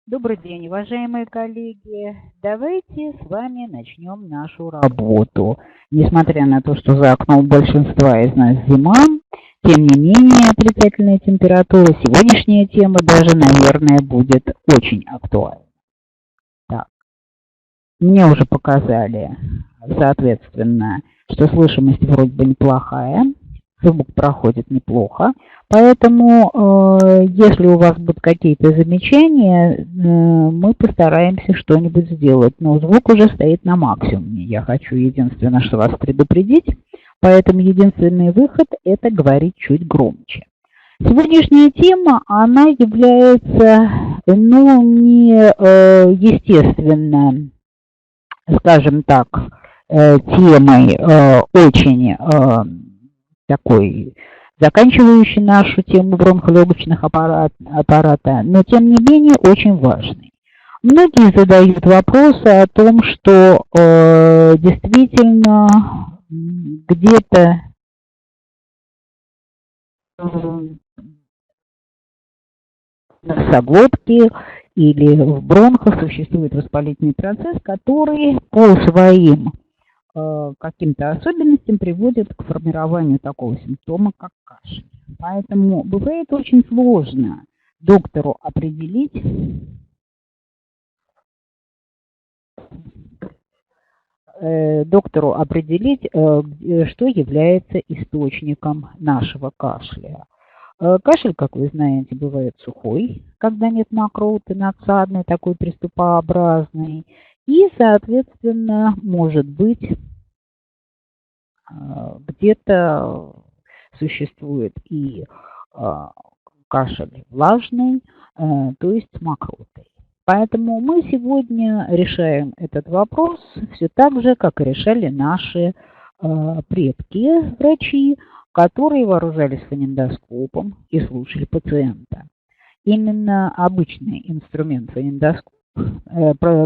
Добрый день, уважаемые коллеги. Давайте с вами начнем нашу работу. Несмотря на то, что за окном большинства из нас зима, тем не менее отрицательная температура, сегодняшняя тема даже, наверное, будет очень актуальна. Так, мне уже показали, соответственно, что слышимость вроде бы неплохая, звук проходит неплохо, поэтому если у вас будут какие-то замечания, мы постараемся что-нибудь сделать. Но звук уже стоит на максимуме. Я хочу единственное, что вас предупредить, поэтому единственный выход – это говорить чуть громче. Сегодняшняя тема, она является, не естественно, скажем так, темой очень такой, заканчивающей нашу тему бронхолегочных аппарата, но тем не менее очень важный. Многие задают вопросы о том, что действительно где-то в носоглотке или в бронхах существует воспалительный процесс, который по своим каким-то особенностям приводит к формированию такого симптома, как кашель. Поэтому бывает очень сложно доктору определить, что является источником нашего кашля. Кашель, как вы знаете, бывает сухой, когда нет мокроты, надсадный, такой приступообразный. И, соответственно, может быть, где-то существует и кашель влажный, то есть с мокротой. Поэтому мы сегодня решаем этот вопрос все так же, как и решали наши предки, врачи, которые вооружались фонендоскопом и слушали пациента. Именно обычный инструмент фонендоскоп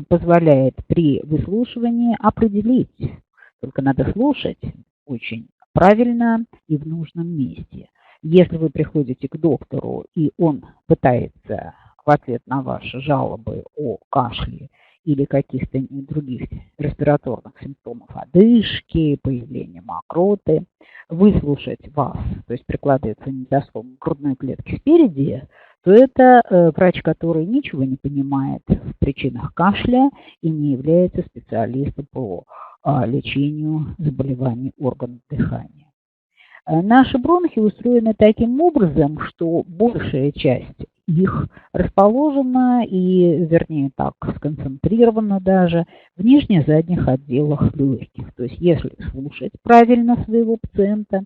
позволяет при выслушивании определить, только надо слушать очень правильно и в нужном месте. Если вы приходите к доктору, и он пытается в ответ на ваши жалобы о кашле или каких-то других респираторных симптомов, одышки, появления мокроты, выслушать вас, то есть прикладывает фонендоскоп к грудной клетке спереди, то это врач, который ничего не понимает в причинах кашля и не является специалистом по лечению заболеваний органов дыхания. Наши бронхи устроены таким образом, что большая часть их расположена и, вернее так, сконцентрирована даже в нижне-задних отделах легких. То есть, если слушать правильно своего пациента,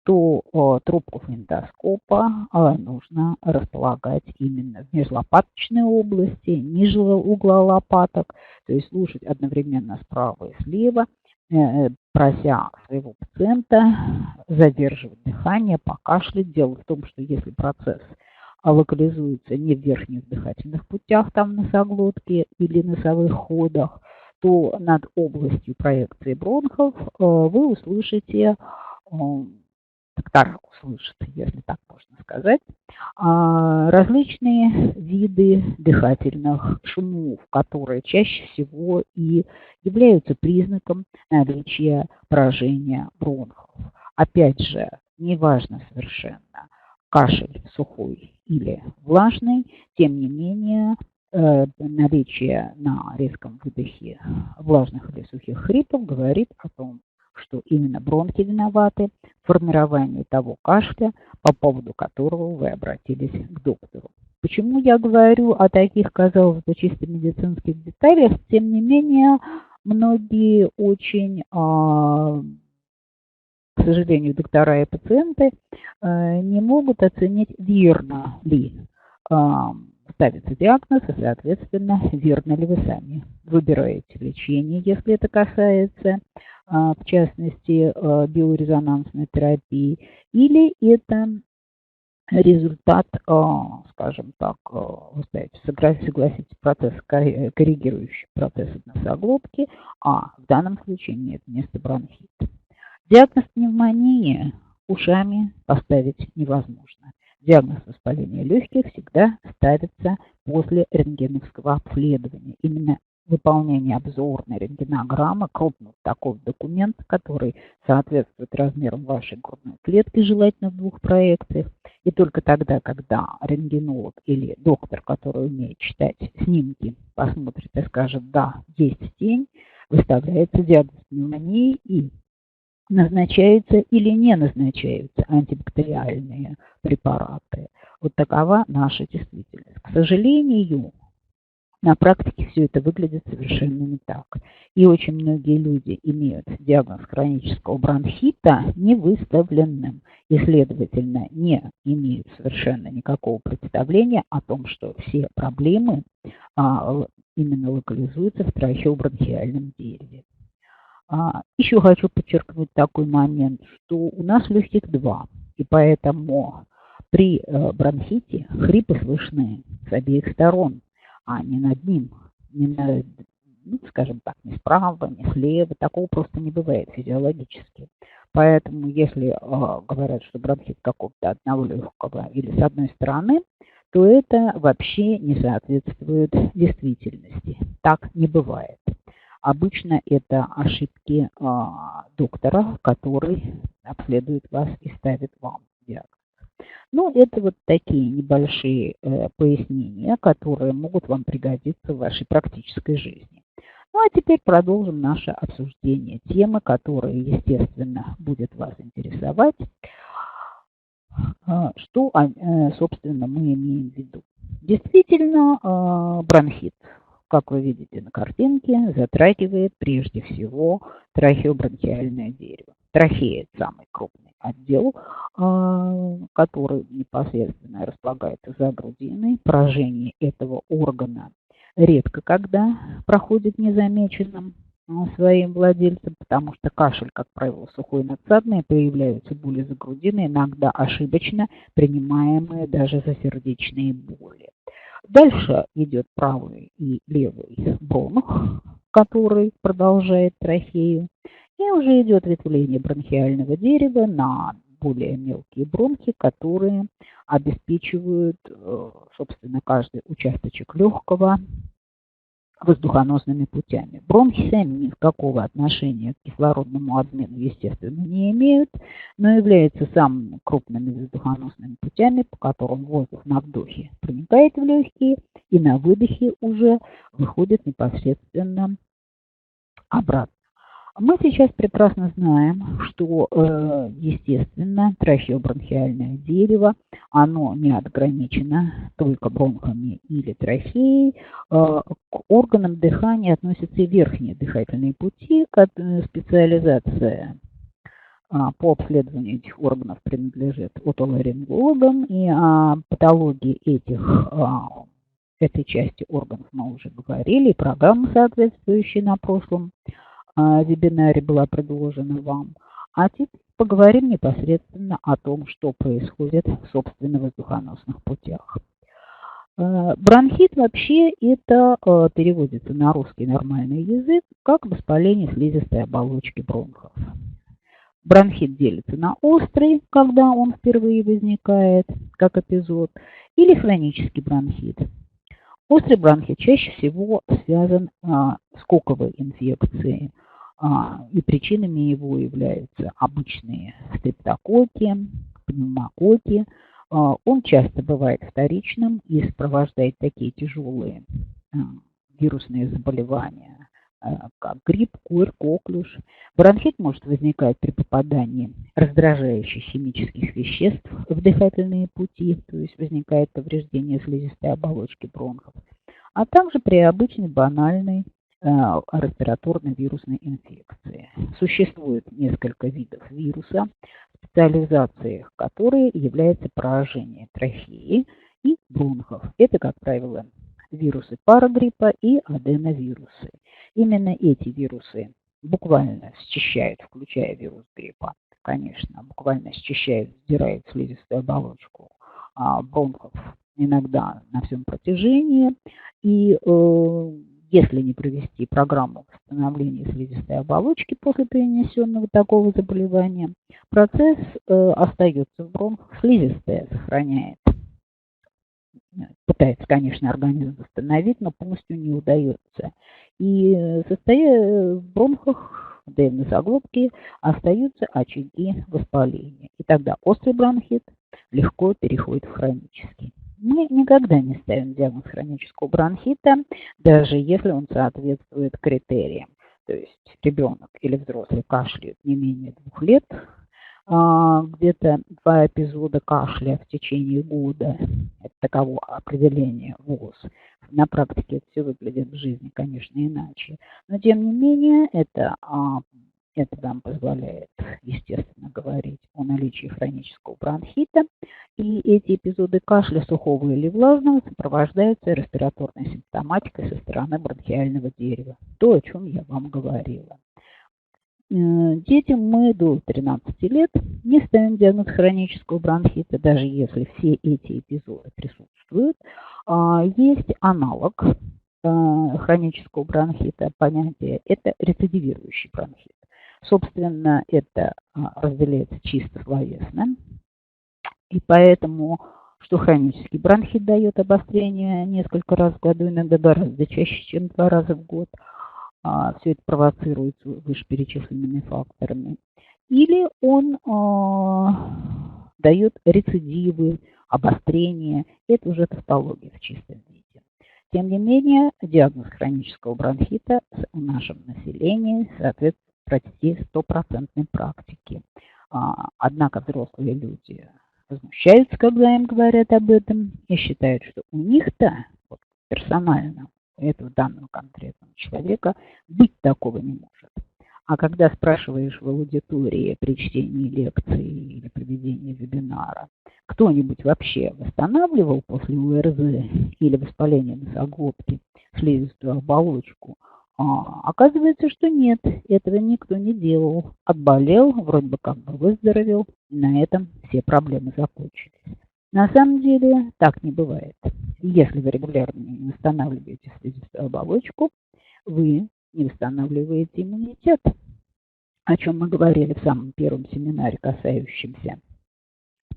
то трубку фонендоскопа нужно располагать именно в межлопаточной области, ниже угла лопаток, то есть слушать одновременно справа и слева, прося своего пациента задерживать дыхание, покашлять. Дело в том, что если процесс локализуется не в верхних дыхательных путях, там в носоглотке или носовых ходах, то над областью проекции бронхов вы услышите, доктора услышат, если так можно сказать, различные виды дыхательных шумов, которые чаще всего и являются признаком наличия поражения бронхов. Опять же, неважно совершенно, кашель сухой или влажный, тем не менее, наличие на резком выдохе влажных или сухих хрипов говорит о том, что именно бронхи виноваты в формировании того кашля, по поводу которого вы обратились к доктору. Почему я говорю о таких, казалось бы, чисто медицинских деталях? Тем не менее, многие очень, к сожалению, доктора и пациенты не могут оценить, верно ли ставится диагноз, и, соответственно, верно ли вы сами выбираете лечение, если это касается, в частности, биорезонансной терапии, или это результат, скажем так, вы согласитесь, процесс, коррегирующий процесс носоглотки, а в данном случае имеет место бронхит. Диагноз пневмонии ушами поставить невозможно. Диагноз воспаления легких всегда ставится после рентгеновского обследования. Именно выполнение обзорной рентгенограммы, крупный такой документ, который соответствует размерам вашей грудной клетки, желательно в 2 проекциях. И только тогда, когда рентгенолог или доктор, который умеет читать снимки, посмотрит и скажет, да, есть тень, выставляется диагноз пневмонии и назначаются или не назначаются антибактериальные препараты. Вот такова наша действительность. К сожалению, на практике все это выглядит совершенно не так. И очень многие люди имеют диагноз хронического бронхита невыставленным и, следовательно, не имеют совершенно никакого представления о том, что все проблемы именно локализуются в трахеобронхиальном дереве. Еще хочу подчеркнуть такой момент, что у нас легких 2, и поэтому при бронхите хрипы слышны с обеих сторон, а не над ним, не на, скажем так, не справа, не слева, такого просто не бывает физиологически. Поэтому если говорят, что бронхит какого-то одного легкого или с одной стороны, то это вообще не соответствует действительности. Так не бывает. Обычно это ошибки доктора, который обследует вас и ставит вам диагноз. Ну, это вот такие небольшие пояснения, которые могут вам пригодиться в вашей практической жизни. Ну, а теперь продолжим наше обсуждение темы, которая, естественно, будет вас интересовать. Что, собственно, мы имеем в виду? Действительно, бронхит, как вы видите на картинке, затрагивает прежде всего трахеобронхиальное дерево. Трахея – это самый крупный отдел, который непосредственно располагается за грудиной. Поражение этого органа редко когда проходит незамеченным своим владельцам, потому что кашель, как правило, сухой и надсадный, появляются боли за грудиной, иногда ошибочно принимаемые даже за сердечные боли. Дальше идет правый и левый бронх, который продолжает трахею. И уже идет ветвление бронхиального дерева на более мелкие бронхи, которые обеспечивают, собственно, каждый участочек легкого воздухоносными путями. Бронхи сами никакого отношения к кислородному обмену, естественно, не имеют, но являются самыми крупными воздухоносными путями, по которым воздух на вдохе проникает в легкие и на выдохе уже выходит непосредственно обратно. Мы сейчас прекрасно знаем, что, естественно, трахеобронхиальное дерево, оно не ограничено только бронхами или трахеей. К органам дыхания относятся и верхние дыхательные пути, специализация по обследованию этих органов принадлежит отоларингологам, и о патологии этой части органов мы уже говорили, и программа соответствующая на прошлом вебинаре была предложена вам. А теперь поговорим непосредственно о том, что происходит собственно в воздухоносных путях. Бронхит вообще это переводится на русский нормальный язык как воспаление слизистой оболочки бронхов. Бронхит делится на острый, когда он впервые возникает, как эпизод, или хронический бронхит. Острый бронхит чаще всего связан с коковой инфекцией, и причинами его являются обычные стрептококки, пневмококки. Он часто бывает вторичным и сопровождает такие тяжелые вирусные заболевания, как грипп, корь, коклюш. Бронхит может возникать при попадании раздражающих химических веществ в дыхательные пути, то есть возникает повреждение слизистой оболочки бронхов, а также при обычной банальной респираторно-вирусной инфекции. Существует несколько видов вируса, специализацией которой является поражение трахеи и бронхов. Это, как правило, вирусы парагриппа и аденовирусы. Именно эти вирусы буквально счищают, включая вирус гриппа, конечно, буквально счищают, сдирают слизистую оболочку бронхов иногда на всем протяжении. И если не провести программу восстановления слизистой оболочки после перенесенного такого заболевания, процесс остается в бронхах, слизистая сохраняет. Пытается, конечно, организм восстановить, но полностью не удается. И состоя в бронхах, да и в носоглотке, остаются очаги воспаления. И тогда острый бронхит легко переходит в хронический. Мы никогда не ставим диагноз хронического бронхита, даже если он соответствует критериям. То есть ребенок или взрослый кашляет не менее 2 лет, где-то 2 эпизода кашля в течение года. Это таково определение ВОЗ. На практике это все выглядит в жизни, конечно, иначе. Но тем не менее, это нам позволяет, естественно, говорить о наличии хронического бронхита. И эти эпизоды кашля сухого или влажного сопровождаются респираторной симптоматикой со стороны бронхиального дерева. То, о чем я вам говорила. Детям мы до 13 лет не ставим диагноз хронического бронхита, даже если все эти эпизоды присутствуют. Есть аналог хронического бронхита, понятие – это рецидивирующий бронхит. Собственно, это разделяется чисто словесно, и поэтому, что хронический бронхит дает обострение несколько раз в году, иногда гораздо чаще, чем 2 раза в год, все это провоцируется вышеперечисленными факторами. Или он дает рецидивы, обострение. Это уже тавтология в чистом виде. Тем не менее, диагноз хронического бронхита в нашем населении соответствует почти 100% практике. Однако взрослые люди возмущаются, когда им говорят об этом, и считают, что у них-то вот, персонально этого данного конкретного человека быть такого не может. А когда спрашиваешь в аудитории при чтении лекции или проведении вебинара, кто-нибудь вообще восстанавливал после УРЗ или воспаления носоглотки слизистую оболочку, оказывается, что нет, этого никто не делал. Отболел, вроде бы как бы выздоровел, и на этом все проблемы закончились. На самом деле так не бывает. Если вы регулярно не восстанавливаете слизистую оболочку, вы не восстанавливаете иммунитет, о чем мы говорили в самом первом семинаре, касающемся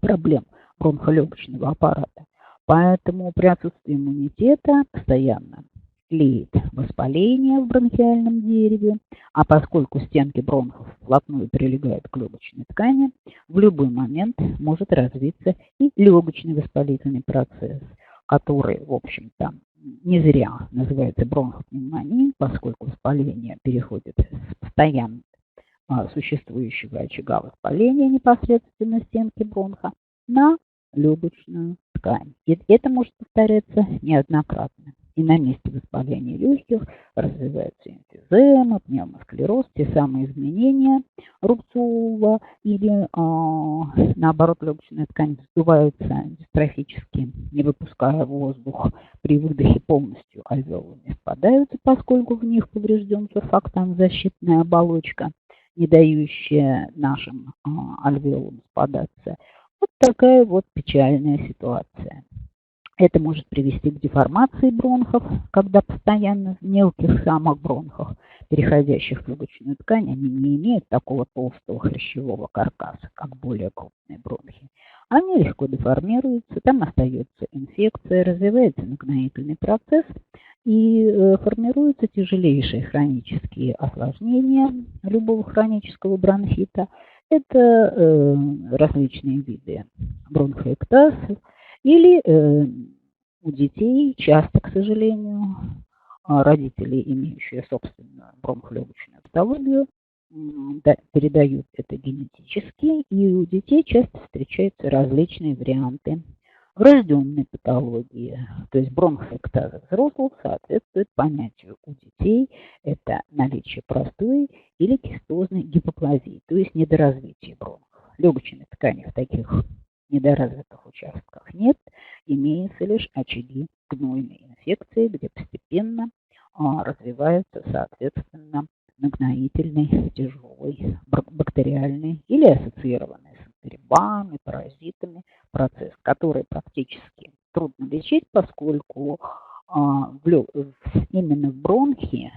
проблем бронхолегочного аппарата. Поэтому при отсутствии иммунитета постоянно тлеет воспаление в бронхиальном дереве, а поскольку стенки бронхов вплотную прилегают к легочной ткани, в любой момент может развиться и легочный воспалительный процесс, который, в общем-то, не зря называется бронхопневмонией, поскольку воспаление переходит с постоянно существующего очага воспаления непосредственно стенки бронха на легочную ткань. И это может повторяться неоднократно. И на месте воспаления легких развиваются эмфизема, пневмосклероз, те самые изменения рубцового или, наоборот, легочная ткань вздувается дистрофически, не выпуская воздух. При выдохе полностью альвеолы не спадаются, поскольку в них поврежден сурфактант, защитная оболочка, не дающая нашим альвеолам спадаться. Вот такая вот печальная ситуация. Это может привести к деформации бронхов, когда постоянно в мелких самых бронхах, переходящих в легочную ткань, они не имеют такого толстого хрящевого каркаса, как более крупные бронхи. Они легко деформируются, там остается инфекция, развивается нагноительный процесс и формируются тяжелейшие хронические осложнения любого хронического бронхита. Это различные виды бронхоэктаз, или у детей часто, к сожалению, родители, имеющие собственную бронхолегочную патологию, передают это генетически, и у детей часто встречаются различные варианты врожденной патологии. То есть бронхоэктаза взрослых соответствует понятию у детей это наличие простой или кистозной гипоплазии, то есть недоразвитие бронхов. Легочной ткани в таких недоразвитых участках нет, имеются лишь очаги гнойной инфекции, где постепенно развивается, соответственно, нагноительный, тяжелый, бактериальный или ассоциированный с энтеробами, паразитами процесс, который практически трудно лечить, поскольку именно в бронхи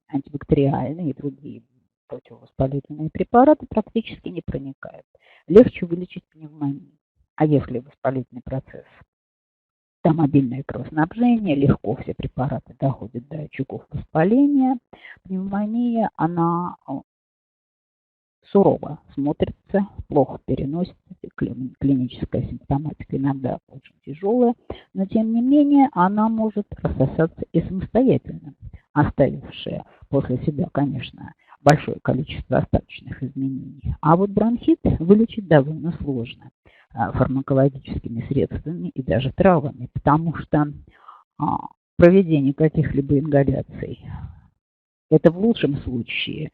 антибактериальные и другие противовоспалительные препараты практически не проникают. Легче вылечить пневмонию. А если воспалительный процесс, там обильное кровоснабжение, легко все препараты доходят до очагов воспаления, пневмония, она сурово смотрится, плохо переносится, клиническая симптоматика иногда очень тяжелая, но тем не менее она может рассосаться и самостоятельно, оставившая после себя, конечно, большое количество остаточных изменений. А вот бронхит вылечить довольно сложно фармакологическими средствами и даже травами, потому что проведение каких-либо ингаляций, это в лучшем случае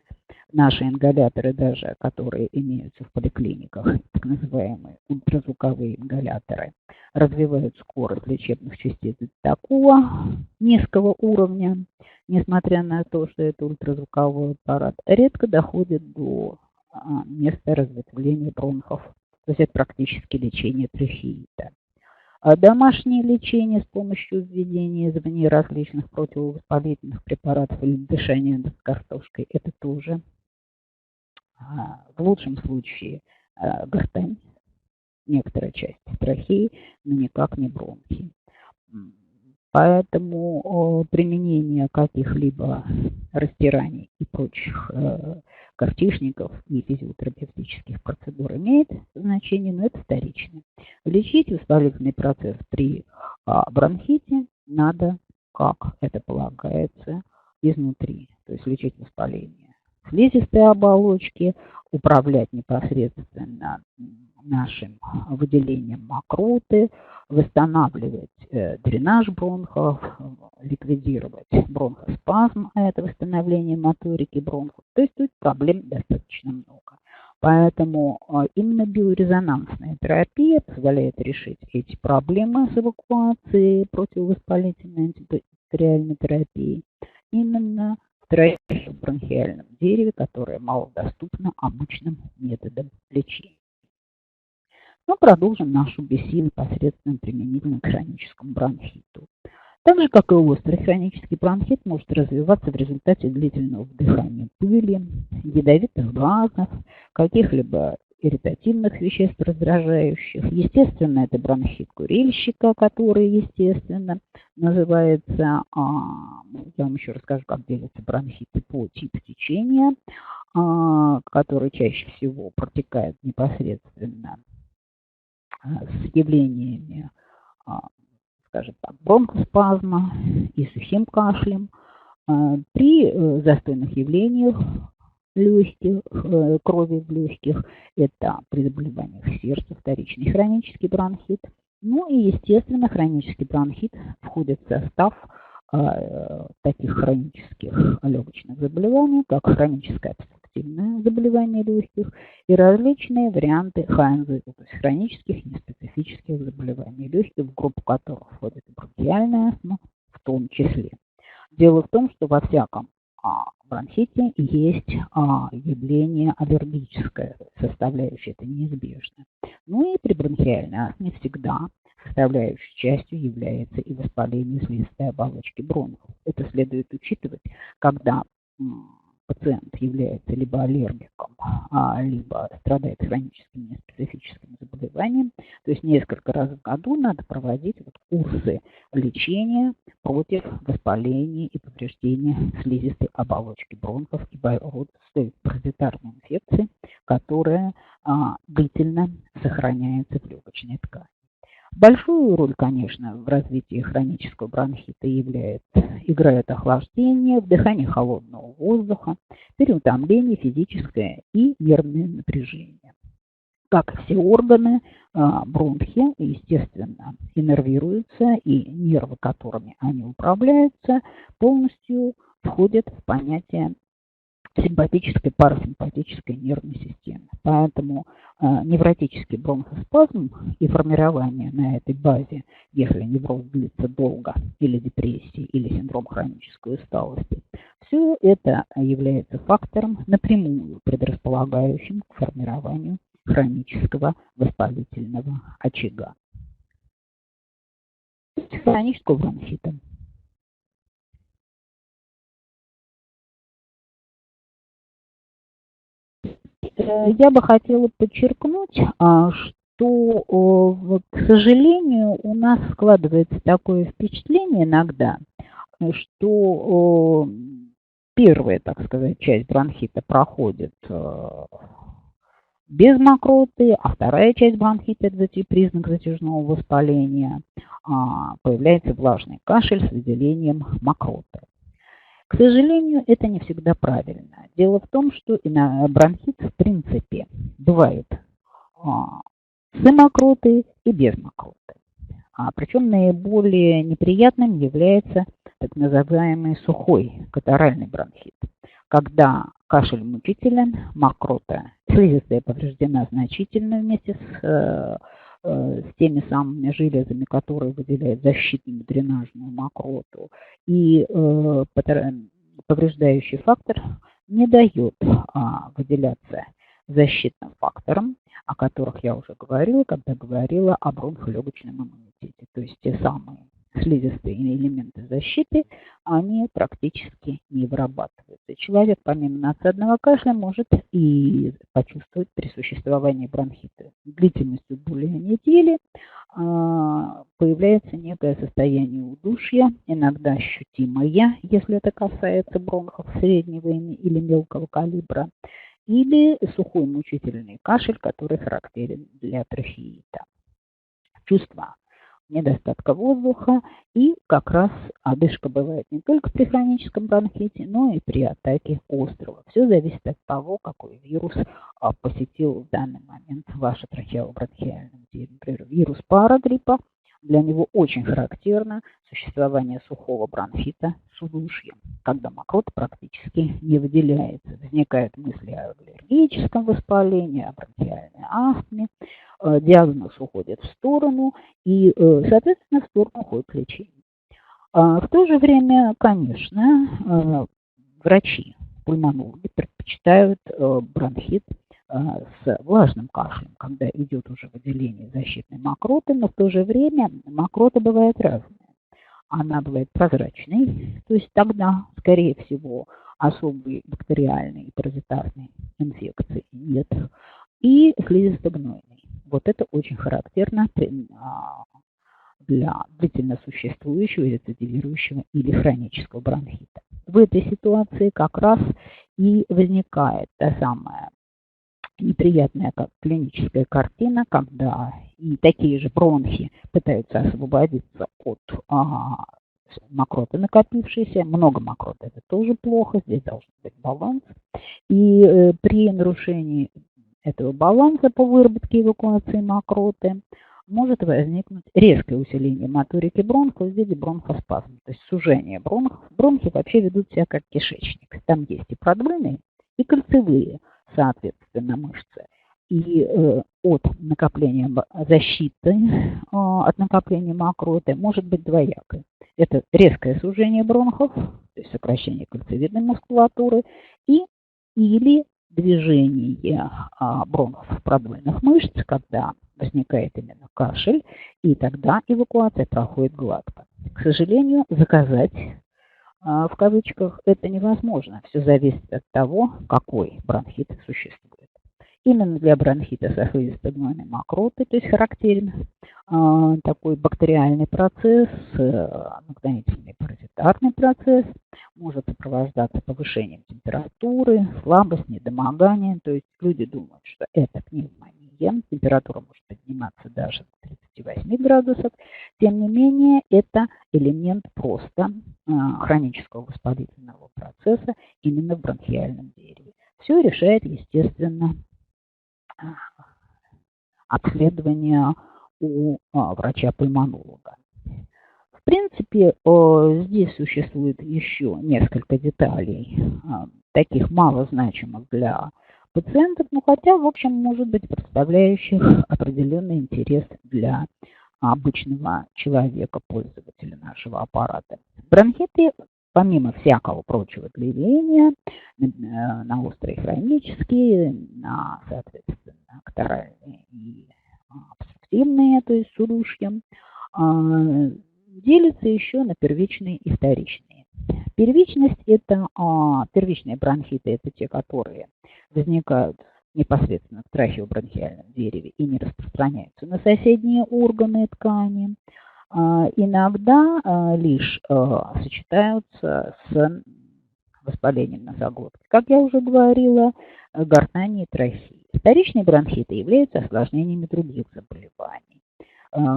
наши ингаляторы, даже которые имеются в поликлиниках, так называемые ультразвуковые ингаляторы, развивают скорость лечебных частиц до такого низкого уровня, несмотря на то, что это ультразвуковой аппарат, редко доходит до места разветвления бронхов. То есть это практически лечение трахеита. А домашнее лечение с помощью введения извне различных противовоспалительных препаратов или дышания над картошкой, это тоже в лучшем случае гортань, некоторая часть трахеи, но никак не бронхи. Поэтому применение каких-либо растираний и прочих картишников и физиотерапевтических процедур имеет значение, но это вторично. Лечить воспалительный процесс при бронхите надо, как это полагается, изнутри, то есть лечить воспаление слизистой оболочки, управлять непосредственно нашим выделением мокроты, восстанавливать дренаж бронхов, ликвидировать бронхоспазм, а это восстановление моторики бронхов. То есть тут проблем достаточно много. Поэтому именно биорезонансная терапия позволяет решить эти проблемы с эвакуацией противовоспалительной антибактериальной терапии именно в трахеобронхиальном дереве, которое малодоступно обычным методом лечения. Но продолжим нашу беседу непосредственно применительно к хроническому бронхиту. Так же, как и острый хронический бронхит, может развиваться в результате длительного вдыхания пыли, ядовитых газов, каких-либо ирритативных веществ, раздражающих. Естественно, это бронхит курильщика, который, естественно, называется, я вам еще расскажу, как делятся бронхиты по типу течения, который чаще всего протекает непосредственно с явлениями, скажем так, бронхоспазма и сухим кашлем. При застойных явлениях легких, крови в легких, это при заболеваниях сердца, вторичный хронический бронхит. Ну и, естественно, хронический бронхит входит в состав таких хронических легочных заболеваний, как хроническое обструктивное заболевание легких и различные варианты ХНЗ, то есть хронических неспецифических заболеваний легких, в группу которых входит и бронхиальная астма в том числе. Дело в том, что во всяком бронхите есть явление аллергическое, составляющее это неизбежно. Ну и при бронхиальной астме всегда составляющей частью является и воспаление слизистой оболочки бронхов. Это следует учитывать, когда пациент является либо аллергиком, либо страдает хроническим неспецифическим заболеванием. То есть несколько раз в году надо проводить курсы лечения против воспаления и повреждения слизистой оболочки бронхов и бороться с паразитарной инфекцией, которая длительно сохраняется в легочной ткани. Большую роль, конечно, в развитии хронического бронхита играет охлаждение, вдыхание холодного воздуха, переутомление, физическое и нервное напряжение. Как и все органы, бронхи, естественно, иннервируются, и нервы, которыми они управляются, полностью входят в понятие симпатической, парасимпатической нервной системы. Поэтому невротический бронхоспазм и формирование на этой базе, если невроз длится долго, или депрессия, или синдром хронической усталости, все это является фактором, напрямую предрасполагающим к формированию хронического воспалительного очага. Хронического бронхита. я бы хотела подчеркнуть, что, к сожалению, у нас складывается такое впечатление иногда, что первая, так сказать, часть бронхита проходит без мокроты, а вторая часть бронхита – это признак затяжного воспаления. Появляется влажный кашель с выделением мокроты. К сожалению, это не всегда правильно. Дело в том, что бронхит в принципе бывает с мокротой и без мокроты. Причем наиболее неприятным является так называемый сухой катаральный бронхит, когда кашель мучителен, мокрота, слизистая повреждена значительно вместе с теми самыми железами, которые выделяют защитную дренажную мокроту, и повреждающий фактор не дает выделяться защитным фактором, о которых я уже говорила, когда говорила о бронхолегочном иммунитете. То есть те самые слизистые элементы защиты, они практически не вырабатываются. Человек помимо надсадного кашля может и почувствовать при существовании бронхита длительностью более недели. Появляется некое состояние удушья, иногда ощутимое, если это касается бронхов среднего или мелкого калибра, или сухой мучительный кашель, который характерен для трахеита. Чувство недостатка воздуха, и как раз одышка бывает не только при хроническом бронхите, но и при атаке острого. Все зависит от того, какой вирус посетил в данный момент ваше трахеобронхиальное дерево. Например, вирус парагриппа, для него очень характерно существование сухого бронхита с удушьем, когда мокрота практически не выделяется. Возникают мысли о аллергическом воспалении, о бронхиальной астме, диагноз уходит в сторону, и, соответственно, в сторону уходит лечение. В то же время, конечно, врачи, пульмонологи предпочитают бронхит с влажным кашлем, когда идет уже выделение защитной мокроты, но в то же время мокрота бывает разная. Она бывает прозрачной, то есть тогда, скорее всего, особой бактериальной и паразитарной инфекции нет, и слизисто-гнойной. Вот это очень характерно для длительно существующего, рецидивирующего или хронического бронхита. В этой ситуации как раз и возникает та самая неприятная как клиническая картина, когда и такие же бронхи пытаются освободиться от мокроты накопившейся. Много мокроты – это тоже плохо, здесь должен быть баланс. И при нарушении этого баланса по выработке эвакуации мокроты может возникнуть резкое усиление моторики бронхов в виде бронхоспазма, то есть сужение бронхов. Бронхи вообще ведут себя как кишечник. Там есть и продольные, и кольцевые, соответственно, мышцы. И от накопления защиты, от накопления мокроты может быть двоякое. Это резкое сужение бронхов, то есть сокращение кольцевидной мускулатуры, или движение бронхов продольных мышц, когда возникает именно кашель, и тогда эвакуация проходит гладко. К сожалению, заказать в кавычках это невозможно. Все зависит от того, какой бронхит существует. Именно для бронхита со слизисто-гнойной мокротой, то есть характерен такой бактериальный процесс, нагноительный паразитарный процесс, может сопровождаться повышением температуры, слабость, недомогание. То есть люди думают, что это пневмония, температура может подниматься даже до 38 градусов. Тем не менее, это элемент просто хронического воспалительного процесса именно в бронхиальном дереве. Все решает, естественно, обследование у врача-пульмонолога. В принципе, здесь существует еще несколько деталей, таких малозначимых для пациентов, но хотя, в общем, может быть, представляющих определенный интерес для обычного человека, пользователя нашего аппарата. Бронхиты, помимо всякого прочего длевения, на острые хронические, на, соответственно, катаральные и обструктивные, то есть с удушьем, делятся еще на первичные и вторичные. Первичность – это первичные бронхиты, это те, которые возникают непосредственно в трахеобронхиальном дереве и не распространяются на соседние органы и ткани. Иногда лишь сочетаются с воспалением носоглотки. Как я уже говорила, гортани и трахеи. Вторичные бронхиты являются осложнениями других заболеваний.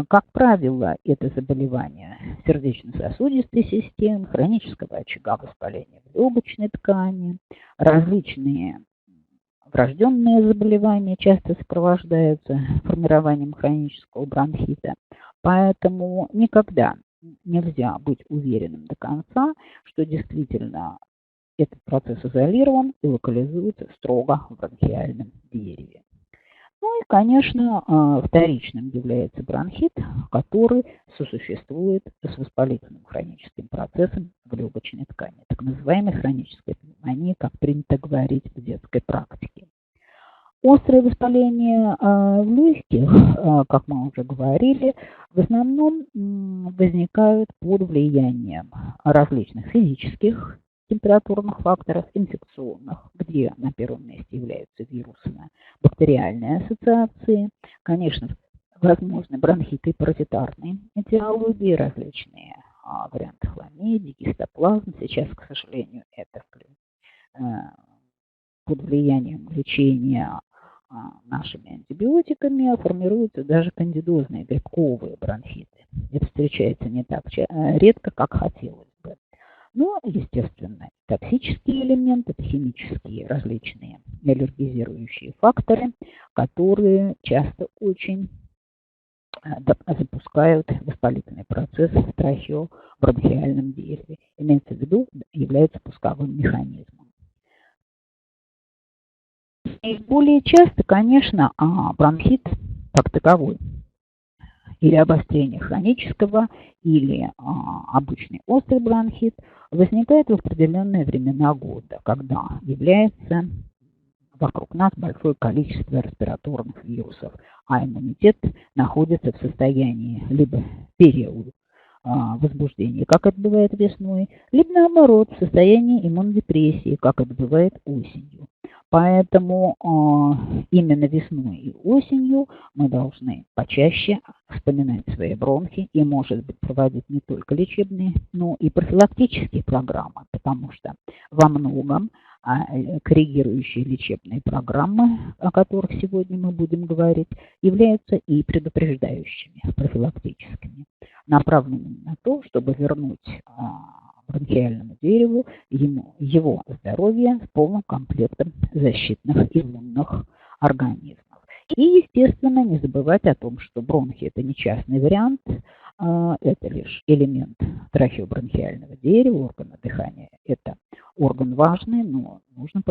Как правило, это заболевания сердечно-сосудистой системы, хронического очага воспаления в легочной ткани, различные врожденные заболевания часто сопровождаются формированием хронического бронхита, поэтому никогда нельзя быть уверенным до конца, что действительно этот процесс изолирован и локализуется строго в бронхиальном дереве. Ну и, конечно, вторичным является бронхит, который сосуществует с воспалительным хроническим процессом в легочной ткани, так называемой хронической пневмонии, как принято говорить в детской практике. Острое воспаление в легких, как мы уже говорили, в основном возникают под влиянием различных физических температурных факторов, инфекционных, где на первом месте являются вирусно-бактериальные ассоциации, конечно, возможны бронхиты и паразитарные этиологии, различные варианты хламидии, гистоплазм. Сейчас, к сожалению, это под влиянием лечения нашими антибиотиками формируются даже кандидозные грибковые бронхиты. Это встречается не так редко, как хотелось бы. Но, естественно, токсические элементы, это химические различные аллергизирующие факторы, которые часто очень запускают воспалительный процесс в трахеобронхиальном дереве. Имеется в виду, является пусковым механизмом. Наиболее часто, конечно, бронхит как таковой, или обострение хронического, или обычный острый бронхит возникает в определенные времена года, когда является вокруг нас большое количество респираторных вирусов, а иммунитет находится в состоянии либо периода возбуждения, как это бывает весной, либо наоборот в состоянии иммунодепрессии, как это бывает осенью. Поэтому именно весной и осенью мы должны почаще вспоминать свои бронхи и, может быть, проводить не только лечебные, но и профилактические программы, потому что во многом коррегирующие лечебные программы, о которых сегодня мы будем говорить, являются и предупреждающими, профилактическими, направленными на то, чтобы вернуть бронхиальному дереву его здоровье с полным комплектом защитных иммунных организмов. И, естественно, не забывать о том, что бронхи – это не частный вариант, это лишь элемент трахеобронхиального дерева, органа дыхания. Это орган важный, но нужно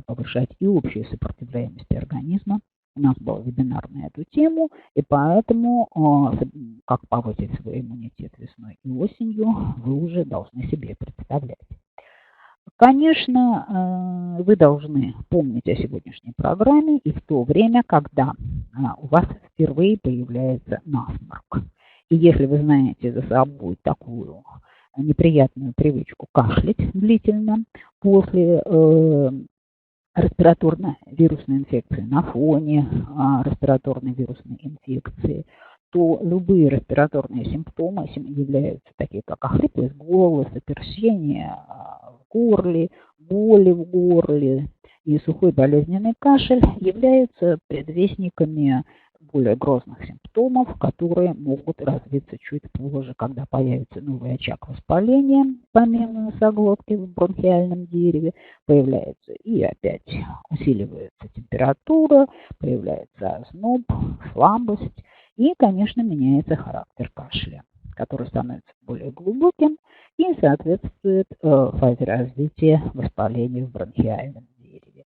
повышать и общую сопротивляемость организма. У нас был вебинар на эту тему, и поэтому, как повысить свой иммунитет весной и осенью, вы уже должны себе представлять. Конечно, вы должны помнить о сегодняшней программе и в то время, когда у вас впервые появляется насморк. И если вы знаете за собой такую неприятную привычку кашлять длительно после респираторно-вирусной инфекции, на фоне респираторной вирусной инфекции, то любые респираторные симптомы являются такие, как охриплость голоса, першение в горле, боли в горле и сухой болезненный кашель, являются предвестниками более грозных симптомов, которые могут развиться чуть позже, когда появится новый очаг воспаления, помимо носоглотки в бронхиальном дереве, появляется и опять усиливается температура, появляется озноб, слабость и, конечно, меняется характер кашля, который становится более глубоким и соответствует фазе развития воспаления в бронхиальном дереве.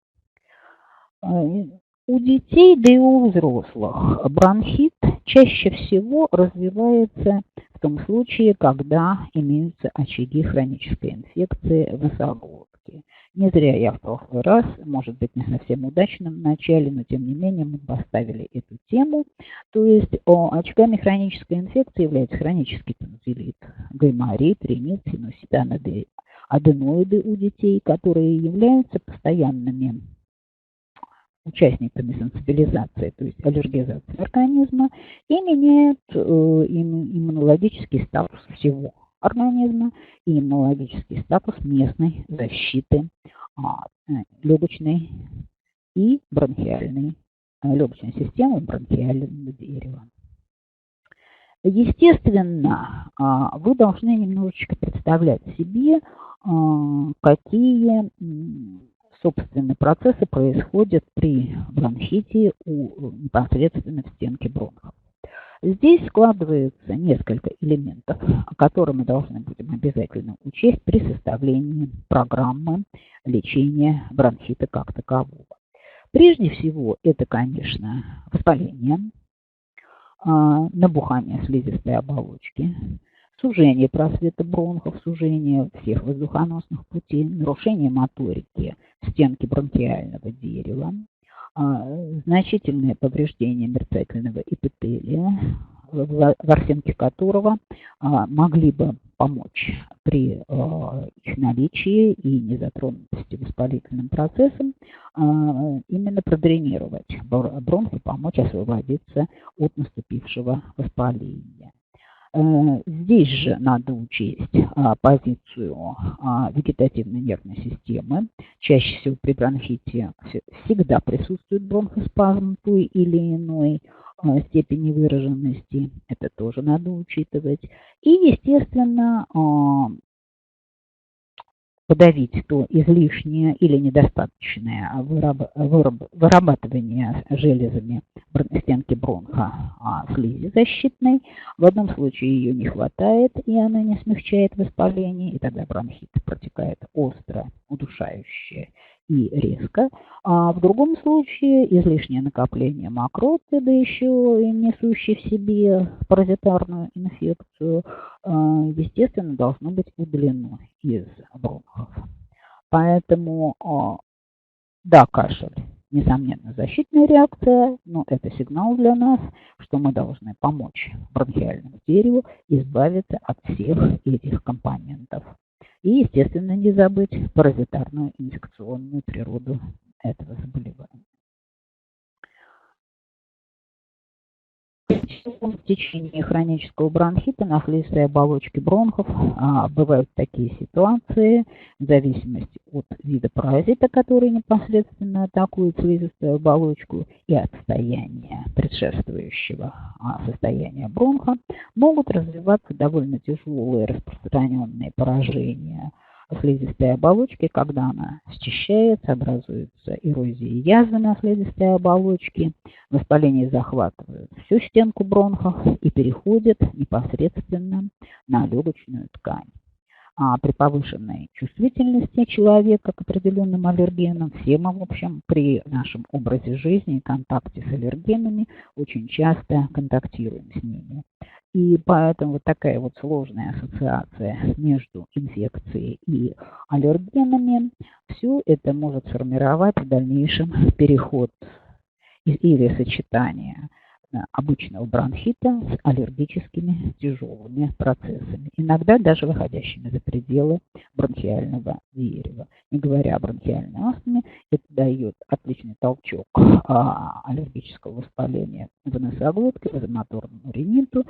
У детей, да и у взрослых бронхит чаще всего развивается в том случае, когда имеются очаги хронической инфекции в носоглотке. Не зря я в прошлый раз, может быть, не совсем удачном начале, но тем не менее мы поставили эту тему. То есть очагами хронической инфекции являются хронический тонзиллит, гайморит, ринит, синусит, аденоиды у детей, которые являются постоянными участниками сенсибилизации, то есть аллергизации организма, и меняет иммунологический статус всего организма и иммунологический статус местной защиты легочной и бронхиальной, легочной системы бронхиального дерева. Естественно, вы должны немножечко представлять себе, какие, собственно, процессы происходят при бронхите непосредственно в стенке бронхов. Здесь складывается несколько элементов, которые мы должны будем обязательно учесть при составлении программы лечения бронхита как такового. Прежде всего, это, конечно, воспаление, набухание слизистой оболочки, сужение просвета бронхов, сужение всех воздухоносных путей, нарушение моторики стенки бронхиального дерева, значительное повреждение мерцательного эпителия, ворсинки которого могли бы помочь при их наличии и незатронутости воспалительным процессом именно продренировать бронхи, помочь освободиться от наступившего воспаления. Здесь же надо учесть позицию вегетативной нервной системы. Чаще всего при бронхите всегда присутствует бронхоспазм той или иной степени выраженности. Это тоже надо учитывать. И, естественно, подавить то излишнее или недостаточное вырабатывание железами стенки бронха слизи защитной. В одном случае ее не хватает, и она не смягчает воспаление, и тогда бронхит протекает остро, удушающе и резко. А в другом случае излишнее накопление мокроты, да еще и несущей в себе паразитарную инфекцию, естественно, должно быть удалено из бронхов. Поэтому, да, кашель, несомненно, защитная реакция, но это сигнал для нас, что мы должны помочь бронхиальному дереву избавиться от всех этих компонентов. И, естественно, не забыть паразитарную инфекционную природу этого заболевания. В течение хронического бронхита на слизистой оболочке бронхов бывают такие ситуации, в зависимости от вида паразита, который непосредственно атакует слизистую оболочку, и от состояния предшествующего состояния бронха, могут развиваться довольно тяжелые распространенные поражения слизистой оболочки, когда она счищается, образуется эрозия и язвы на слизистой оболочке, воспаление захватывает всю стенку бронхов и переходит непосредственно на легочную ткань. А при повышенной чувствительности человека к определенным аллергенам, все мы, в общем, при нашем образе жизни и контакте с аллергенами очень часто контактируем с ними. И поэтому вот такая вот сложная ассоциация между инфекцией и аллергенами, все это может сформировать в дальнейшем переход или сочетание обычного бронхита с аллергическими тяжелыми процессами, иногда даже выходящими за пределы бронхиального дерева. Не говоря о бронхиальной астме, это дает отличный толчок аллергического воспаления в носоглотке, вазомоторному риниту,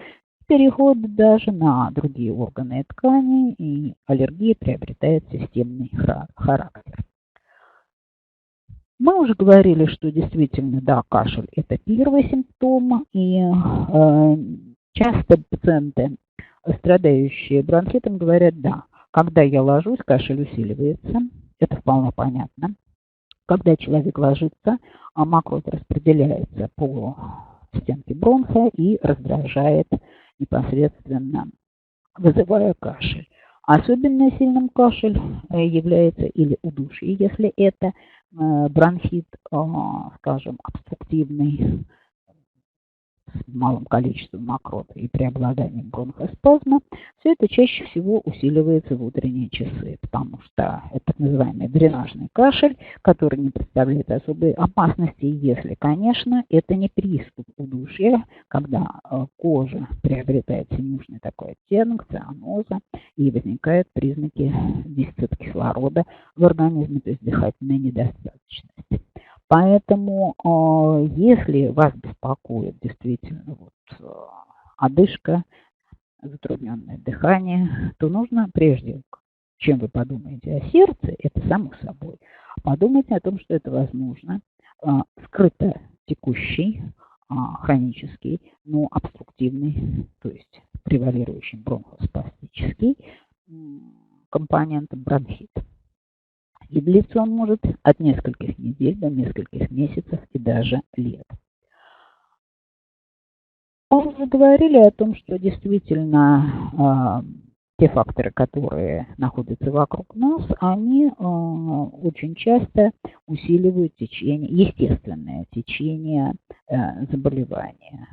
переход даже на другие органы и ткани, и аллергия приобретает системный характер. Мы уже говорили, что действительно, да, кашель – это первый симптом, и часто пациенты, страдающие бронхитом, говорят, да, когда я ложусь, кашель усиливается, это вполне понятно. Когда человек ложится, мокрота распределяется по стенке бронха и раздражает непосредственно, вызывая кашель. Особенно сильным кашель является или удушье, если это бронхит, скажем, обструктивный, с малым количеством мокроты и преобладанием бронхоспазма, все это чаще всего усиливается в утренние часы, потому что это так называемый дренажный кашель, который не представляет особой опасности, если, конечно, это не приступ удушья, когда кожа приобретает синюшный такой оттенок, цианоза, и возникают признаки дефицита кислорода в организме, то есть дыхательной недостаточности. Поэтому, если вас беспокоит действительно одышка, затрудненное дыхание, то нужно прежде, чем вы подумаете о сердце, это само собой, подумайте о том, что это возможно, скрыто текущий, хронический, но обструктивный, то есть превалирующий бронхоспастический компонент бронхит. И длиться он может от нескольких недель до нескольких месяцев и даже лет. Мы уже говорили о том, что действительно те факторы, которые находятся вокруг нас, они очень часто усиливают естественное течение заболевания.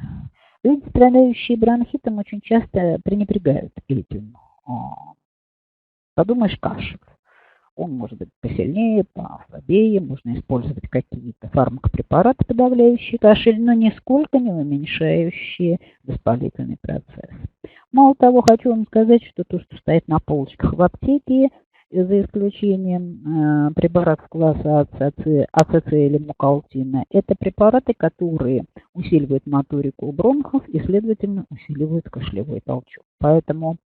Люди, страдающие бронхитом, очень часто пренебрегают этим. Подумаешь, кашель. Он может быть посильнее, послабее, можно использовать какие-то фармакопрепараты, подавляющие кашель, но нисколько не уменьшающие воспалительный процесс. Мало того, хочу вам сказать, что то, что стоит на полочках в аптеке, за исключением препаратов класса АЦЦ или мукалтина, это препараты, которые усиливают моторику бронхов и, следовательно, усиливают кашлевой толчок. Поэтому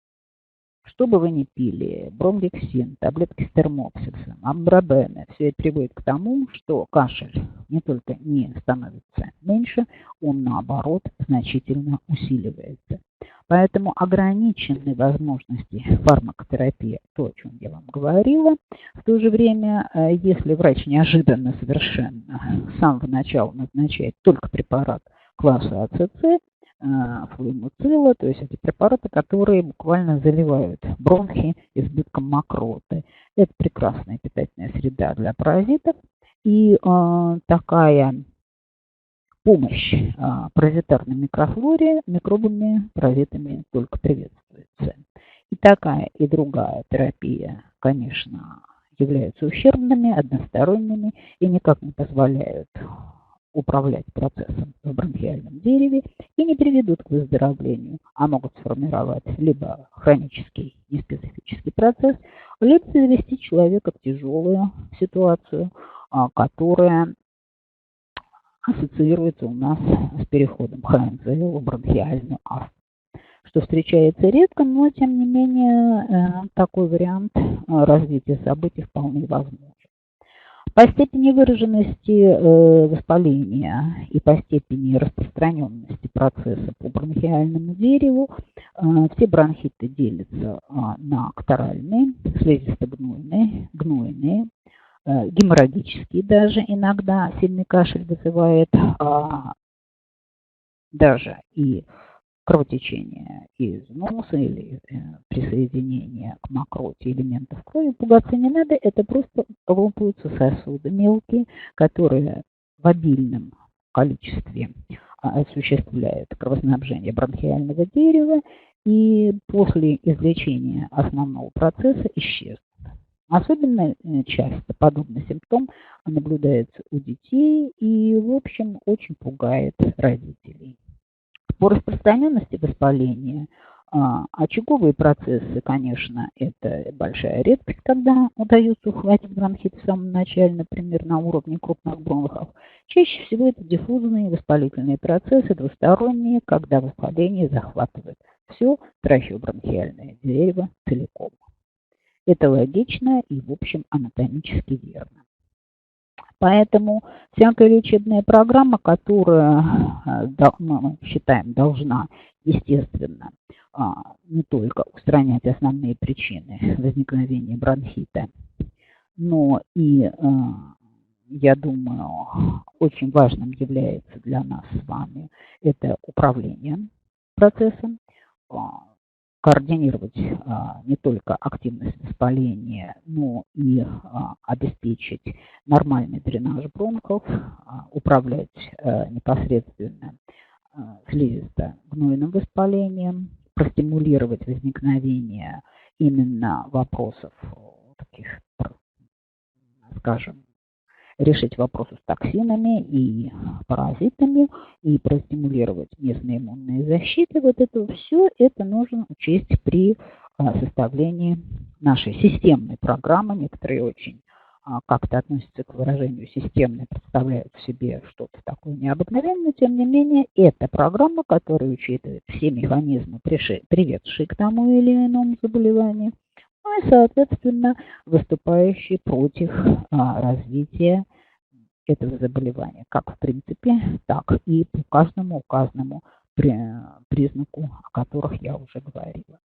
что бы вы ни пили, бромгексин, таблетки с термопсисом, амбробены, все это приводит к тому, что кашель не только не становится меньше, он наоборот значительно усиливается. Поэтому ограничены возможности фармакотерапии, то, о чем я вам говорила. В то же время, если врач неожиданно совершенно с самого начала назначает только препарат класса АЦЦ, флумоцилла, то есть эти препараты, которые буквально заливают бронхи избытком мокроты. Это прекрасная питательная среда для паразитов, и такая помощь паразитарной микрофлоре микробами, паразитами только приветствуется. И такая, и другая терапия, конечно, являются ущербными, односторонними и никак не позволяют управлять процессом в бронхиальном дереве и не приведут к выздоровлению, а могут сформировать либо хронический неспецифический процесс, либо завести человека в тяжелую ситуацию, которая ассоциируется у нас с переходом ХНЗ в бронхиальную астму, что встречается редко, но тем не менее такой вариант развития событий вполне возможен. По степени выраженности воспаления и по степени распространенности процесса по бронхиальному дереву все бронхиты делятся на акторальные, слизисто-гнойные, гнойные, геморрагические даже иногда сильный кашель вызывает, даже и кровотечение из носа или присоединение к мокроте элементов крови. Пугаться не надо, это просто лопаются сосуды мелкие, которые в обильном количестве осуществляют кровоснабжение бронхиального дерева и после излечения основного процесса исчезнут. Особенно часто подобный симптом наблюдается у детей и, в общем, очень пугает родителей. По распространенности воспаления очаговые процессы, конечно, это большая редкость, когда удается ухватить бронхит в самом начале, например, на уровне крупных бронхов. Чаще всего это диффузные воспалительные процессы, двусторонние, когда воспаление захватывает все трахеобронхиальное дерево целиком. Это логично и, в общем, анатомически верно. Поэтому всякая лечебная программа, которая, мы считаем, должна, естественно, не только устранять основные причины возникновения бронхита, но и, я думаю, очень важным является для нас с вами это управление процессом, координировать не только активность воспаления, но и обеспечить нормальный дренаж бронхов, управлять непосредственно слизисто-гнойным воспалением, простимулировать возникновение именно вопросов таких, скажем, решить вопросы с токсинами и паразитами и простимулировать местные иммунные защиты. Вот это все это нужно учесть при составлении нашей системной программы. Некоторые очень как-то относится к выражению системно, представляют в себе что-то такое необыкновенное, тем не менее, это программа, которая учитывает все механизмы, приведшие к тому или иному заболеванию, ну и, соответственно, выступающие против развития этого заболевания, как в принципе, так и по каждому указанному признаку, о которых я уже говорила.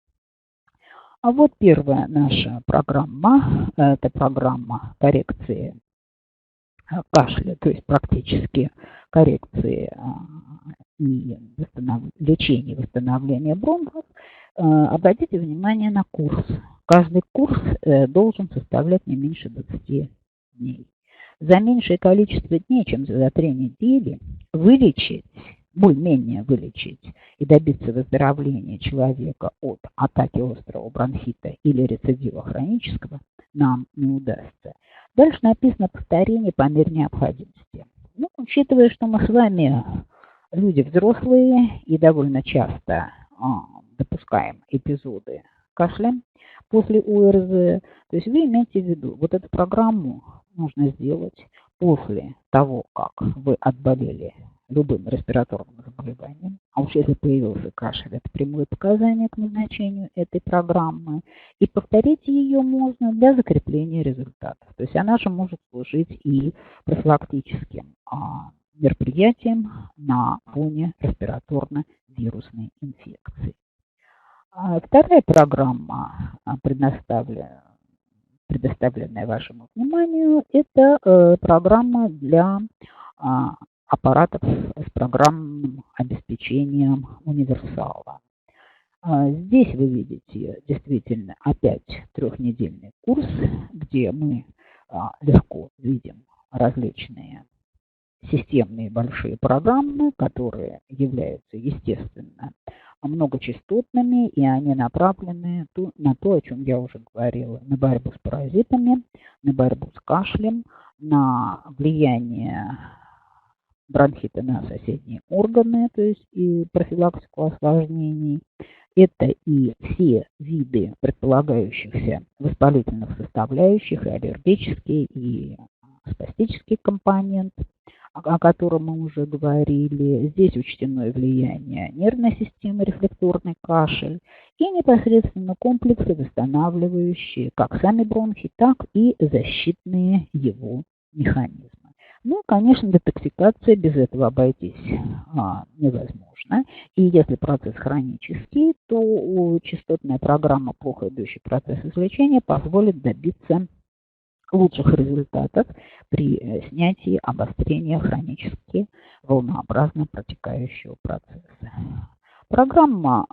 А вот первая наша программа, это программа коррекции кашля, то есть практически коррекции и лечения, восстановления бронхов. Обратите внимание на курс. Каждый курс должен составлять не меньше 20 дней. За меньшее количество дней, чем за 3 недели, вылечить, более-менее вылечить и добиться выздоровления человека от атаки острого бронхита или рецидива хронического нам не удастся. Дальше написано повторение по мере необходимости. Ну, учитывая, что мы с вами люди взрослые и довольно часто допускаем эпизоды кашля после ОРЗ, то есть вы имеете в виду, вот эту программу нужно сделать после того, как вы отболели любым респираторным заболеванием. А уж если появился кашель, это прямое показание к назначению этой программы. И повторить ее можно для закрепления результатов. То есть она же может служить и профилактическим мероприятием на фоне респираторно-вирусной инфекции. Вторая программа, предоставленная вашему вниманию, это программа для аппаратов с программным обеспечением универсала. Здесь вы видите действительно опять трехнедельный курс, где мы легко видим различные системные большие программы, которые являются, естественно, многочастотными, и они направлены на то, о чем я уже говорила, на борьбу с паразитами, на борьбу с кашлем, на влияние бронхита на соседние органы, то есть и профилактику осложнений. Это и все виды предполагающихся воспалительных составляющих, и аллергический, и спастический компонент, о котором мы уже говорили. Здесь учтено влияние нервной системы, рефлекторный кашель и непосредственно комплексы, восстанавливающие как сами бронхи, так и защитные его механизмы. Ну, конечно, детоксикация, без этого обойтись невозможно. И если процесс хронический, то частотная программа, плохо идущий процесс излечения, позволит добиться лучших результатов при снятии обострения хронически волнообразно протекающего процесса. Программа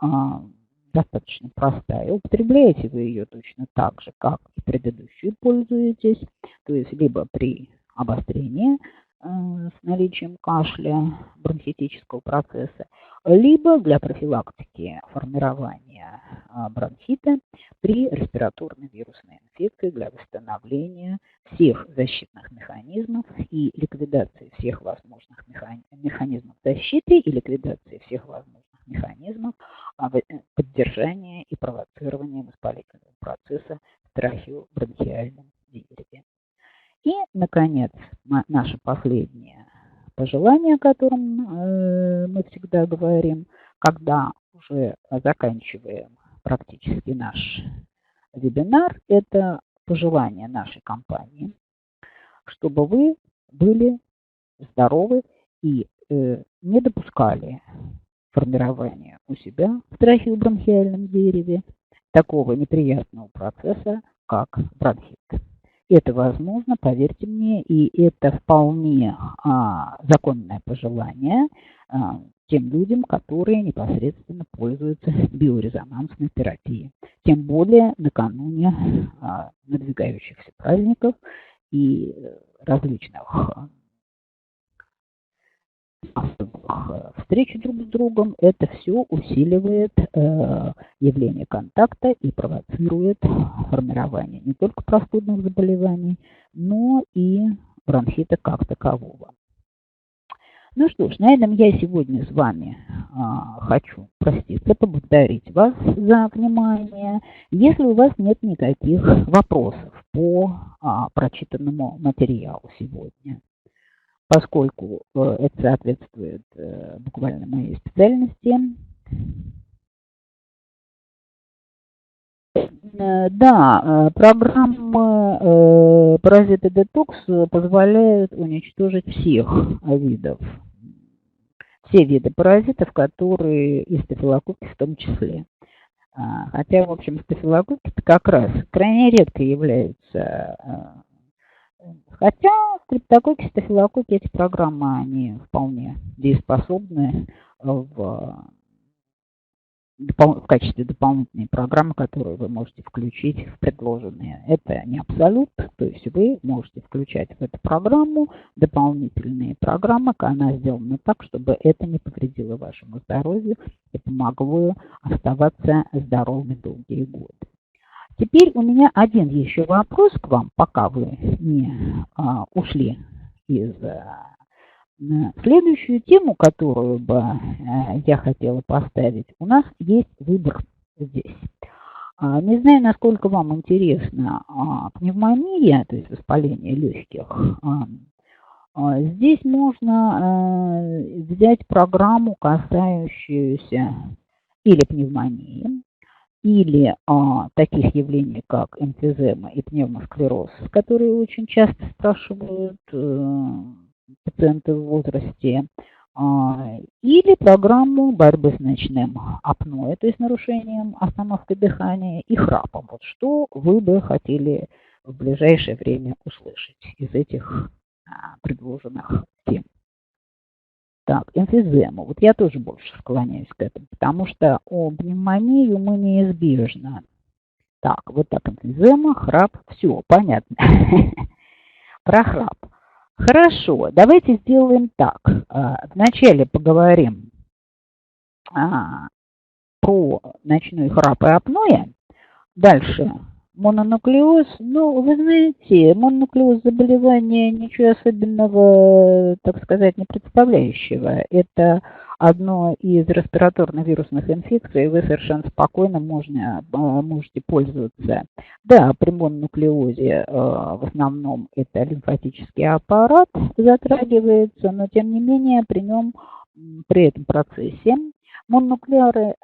достаточно простая. Употребляете вы ее точно так же, как и предыдущую пользуетесь, то есть либо при обострении с наличием кашля, бронхитического процесса, либо для профилактики формирования бронхита при респираторной вирусной инфекции для восстановления всех защитных механизмов и ликвидации всех возможных механизмов защиты и ликвидации всех возможных механизмов поддержания и провоцирования воспалительного процесса в трахеобронхиальном дереве. И, наконец, наше последнее пожелание, о котором мы всегда говорим, когда уже заканчиваем практически наш вебинар, это пожелание нашей компании, чтобы вы были здоровы и не допускали формирования у себя в трахеобронхиальном дереве такого неприятного процесса, как бронхит. Это возможно, поверьте мне, и это вполне законное пожелание тем людям, которые непосредственно пользуются биорезонансной терапией. Тем более накануне надвигающихся праздников и различных встречи друг с другом, это все усиливает явление контакта и провоцирует формирование не только простудных заболеваний, но и бронхита как такового. Ну что ж, на этом я сегодня с вами хочу проститься, поблагодарить вас за внимание. Если у вас нет никаких вопросов по прочитанному материалу сегодня. Поскольку это соответствует буквально моей специальности. Да, программы паразиты детокс позволяют уничтожить всех видов, все виды паразитов, которые и стафилококки в том числе. Хотя, в общем, стафилококки как раз крайне редко являются. Хотя стрептококки, стафилококки, эти программы, они вполне дееспособны в качестве дополнительной программы, которую вы можете включить в предложенные. Это не абсолют, то есть вы можете включать в эту программу дополнительные программы, она сделана так, чтобы это не повредило вашему здоровью и помогло оставаться здоровыми долгие годы. Теперь у меня один еще вопрос к вам, пока вы не ушли из... Следующую тему, которую бы я хотела поставить, у нас есть выбор здесь. Не знаю, насколько вам интересна пневмония, то есть воспаление легких. Здесь можно взять программу, касающуюся или пневмонии, или таких явлений, как эмфизема и пневмосклероз, которые очень часто спрашивают пациенты в возрасте, или программу борьбы с ночным апноэ, то есть нарушением остановки дыхания и храпом. Вот что вы бы хотели в ближайшее время услышать из этих предложенных тем? Так, эмфизему. Вот я тоже больше склоняюсь к этому, потому что пневмонию мы неизбежно. Так, вот так эмфизема, храп, все, понятно. Про храп. Хорошо, давайте сделаем так. Вначале поговорим про ночной храп и апноэ. Дальше мононуклеоз. Ну, вы знаете, мононуклеоз заболевание ничего особенного, так сказать, не представляющего. Это одно из респираторно-вирусных инфекций, и вы совершенно спокойно можете пользоваться. Да, при мононуклеозе в основном это лимфатический аппарат затрагивается, но тем не менее при этом процессе мононуклеары,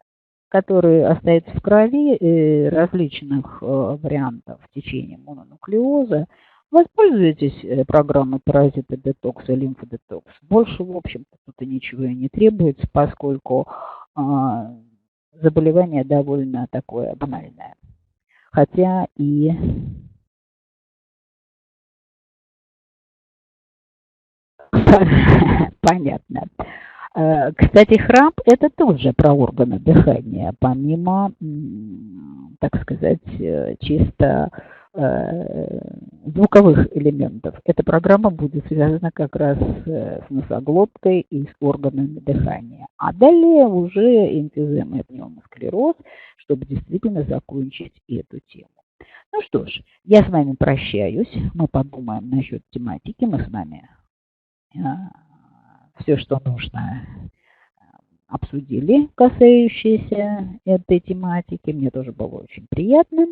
которые остаются в крови различных вариантов течения мононуклеоза, воспользуйтесь программой паразиты детокс и лимфодетокс. Больше, в общем-то, тут и ничего и не требуется, поскольку заболевание довольно такое банальное. Хотя и... Понятно. Кстати, храп – это тоже про органы дыхания, помимо, так сказать, чисто звуковых элементов. Эта программа будет связана как раз с носоглоткой и с органами дыхания. А далее уже эмфизема и пневмосклероз, чтобы действительно закончить эту тему. Ну что ж, я с вами прощаюсь. Мы подумаем насчет тематики. Мы с вами все, что нужно, обсудили, касающиеся этой тематики. Мне тоже было очень приятно.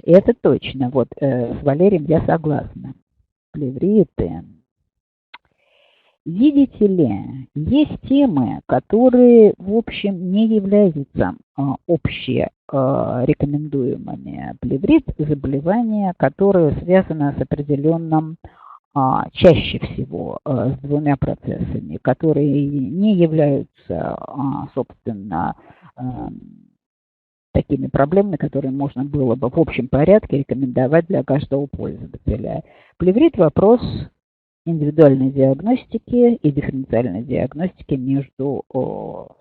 Это точно. Вот с Валерием я согласна. Плевриты. Видите ли, есть темы, которые, в общем, не являются общие рекомендуемыми. Плеврит – заболевание, которое связано с определенным, чаще всего, с двумя процессами, которые не являются, собственно, такими проблемами, которые можно было бы в общем порядке рекомендовать для каждого пользователя. Плеврит – вопрос индивидуальной диагностики и дифференциальной диагностики между,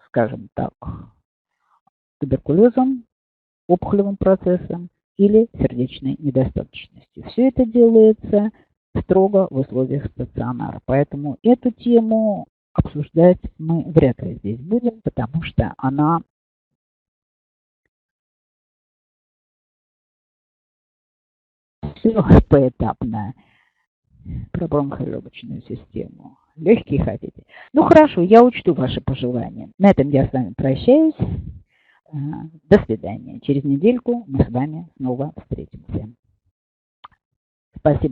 скажем так, туберкулезом, опухолевым процессом или сердечной недостаточностью. Все это делается строго в условиях стационара. Поэтому эту тему обсуждать мы вряд ли здесь будем, потому что она все поэтапно. Про бронхолегочную систему. Легкие хотите? Ну хорошо, я учту ваши пожелания. На этом я с вами прощаюсь. До свидания. Через недельку мы с вами снова встретимся. Спасибо.